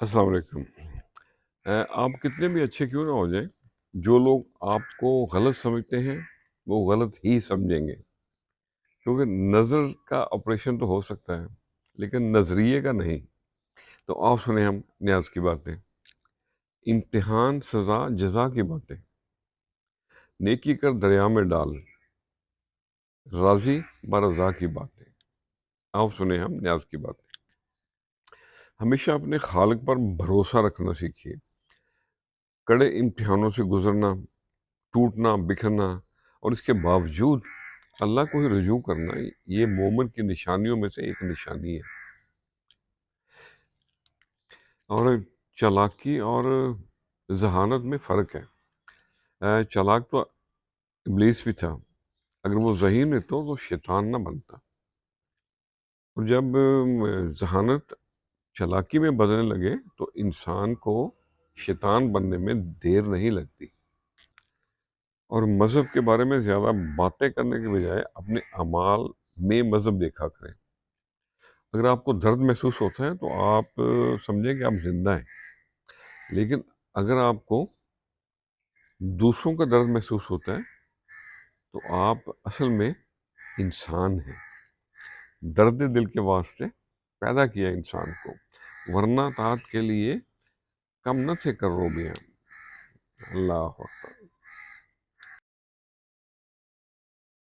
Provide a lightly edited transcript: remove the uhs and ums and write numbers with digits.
السلام علیکم۔ آپ کتنے بھی اچھے کیوں نہ ہو جائیں، جو لوگ آپ کو غلط سمجھتے ہیں وہ غلط ہی سمجھیں گے، کیونکہ نظر کا آپریشن تو ہو سکتا ہے لیکن نظریے کا نہیں۔ تو آپ سنیں ہم نیاز کی باتیں، امتحان سزا جزا کی باتیں، نیکی کر دریا میں ڈال، راضی برضا کی باتیں۔ آپ سنیں ہم نیاز کی باتیں۔ ہمیشہ اپنے خالق پر بھروسہ رکھنا سیکھیے، کڑے امتحانوں سے گزرنا، ٹوٹنا بکھرنا، اور اس کے باوجود اللہ کو ہی رجوع کرنا، یہ مومن کی نشانیوں میں سے ایک نشانی ہے۔ اور چالاکی اور ذہانت میں فرق ہے۔ چالاک تو ابلیس بھی تھا، اگر وہ ذہین ہے تو شیطان نہ بنتا۔ اور جب ذہانت چالاکی میں بدلنے لگے تو انسان کو شیطان بننے میں دیر نہیں لگتی۔ اور مذہب کے بارے میں زیادہ باتیں کرنے کے بجائے اپنے اعمال میں مذہب دیکھا کریں۔ اگر آپ کو درد محسوس ہوتا ہے تو آپ سمجھیں کہ آپ زندہ ہیں، لیکن اگر آپ کو دوسروں کا درد محسوس ہوتا ہے تو آپ اصل میں انسان ہیں۔ درد دل کے واسطے پیدا کیا انسان کو، ورنہ طاعت کے لیے کم نہ تھے کروبیاں۔ اللہ اکبر۔